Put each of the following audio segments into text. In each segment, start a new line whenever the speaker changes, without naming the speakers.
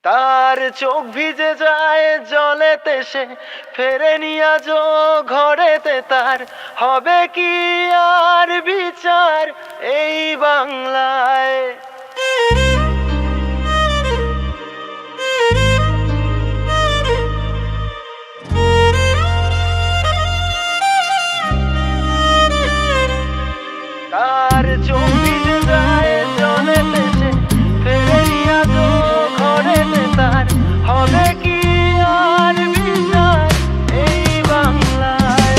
তার চোখ ভিজে যায় জলেতে, সে ফেরেনি আজও ঘরেতে। তার হবে কি আর বিচার এই বাংলায়? তার চোখ ভিজে যায় জলেতে, সে ফেরেনি আজও ঘরেতে। তার হবে কি আর বিচার এই বাংলায়?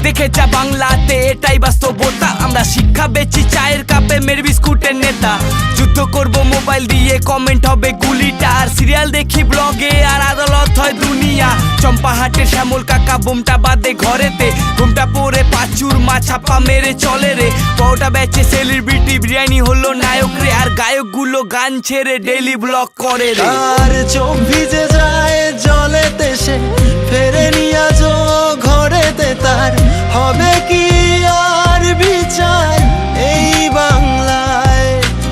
দেখে যা বাংলাতে এটাই বাস্তবতা। আমরা শিক্ষা বেচি চায়ের কাপে, মের বিস্কুটের নেতা। যুদ্ধ করব মোবাইল দিয়ে, কমেন্ট হবে গুলিটা। আর সিরিয়াল দেখি ব্লগে, আর আদালত হয় দুনিয়া। চম্পাহাটের শ্যামল কাকা বোমটা বাদে ঘরেতে। ঘুমটা পরে পাচুর মা ছাপা মেরে চলে রে। পরোটা বেচে সেলিব্রিটি, বিরিয়ানি হলো নায়ক রে। আর গায়কগুলো গান ছেড়ে ডেইলি ব্লগ করে রে।
তার চোখ ভিজে যায় জলেতে, সে ফেরেনি আজও ঘরেতে। তার হবে কি আর বিচার এই বাংলায়?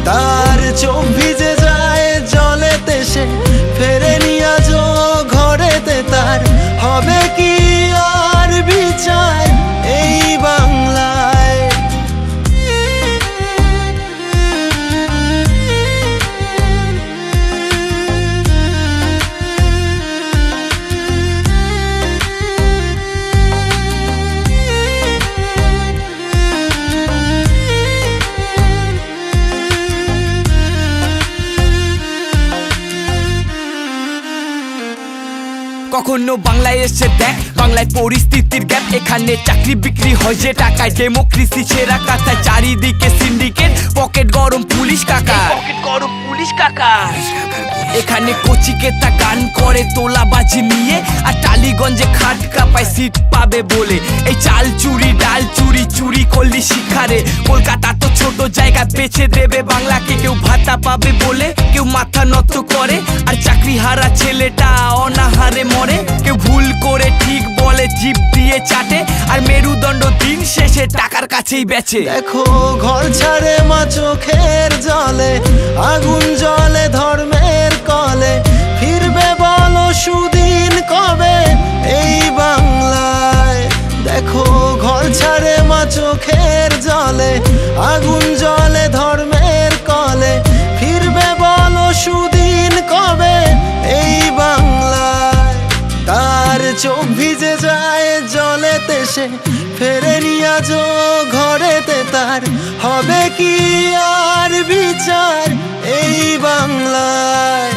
তার চোখ ভিজে যায় জলেতে, সে ফেরেনি আজও ঘরেতে। তার হবে কি আর বিচার এই বাংলায়?
কখনো বাংলায় এসে দেখ, বাংলায় পরিস্থিতির গ্যাপ। এখানে চাকরি বিক্রি হয় যে টাকায়, ডেমোক্রেসি সেরা কাতায়। চারিদিকে সিন্ডিকেট, পকেট গরম পুলিশ কাকা। এখানে কচিকেতা গান করে তোলাবাজি নিয়ে, আর টালিগঞ্জে খাট কাপায় সিট পাবে বলে। এই চাল চুরি ডাল চুরি, চুরি করলি শিখারে। কলকাতা তো ছোট জায়গা, বেছে দেবে বাংলাকে। কেউ ভাতা পাবে বলে কেউ মাথা নত করে, আর চাকরি হারা ছেলেটা অনাহারে মরে। কেউ ভুল করে ঠিক বলে, জিভ দিয়ে চাটে। আর মেরুদণ্ড দিন শেষে টাকার কাছেই বেচে।
দেখো ঘর ছাড়ে মা চোখের জলে, আগুন জলে ধর্মের কলে। ফিরবে বলো সুদিন কবে এই বাংলায়? দেখো ঘর ছাড়ে মা চোখের জলে, আগুন জলে ধর্মের কলে। ফিরবে বলো সুদিন কবে এই বাংলায়? তার চোখ ভিজে যায় জলেতে, সে ফেরেনি আজও ঘরেতে। তার হবে কি আর বিচার এই বাংলায়?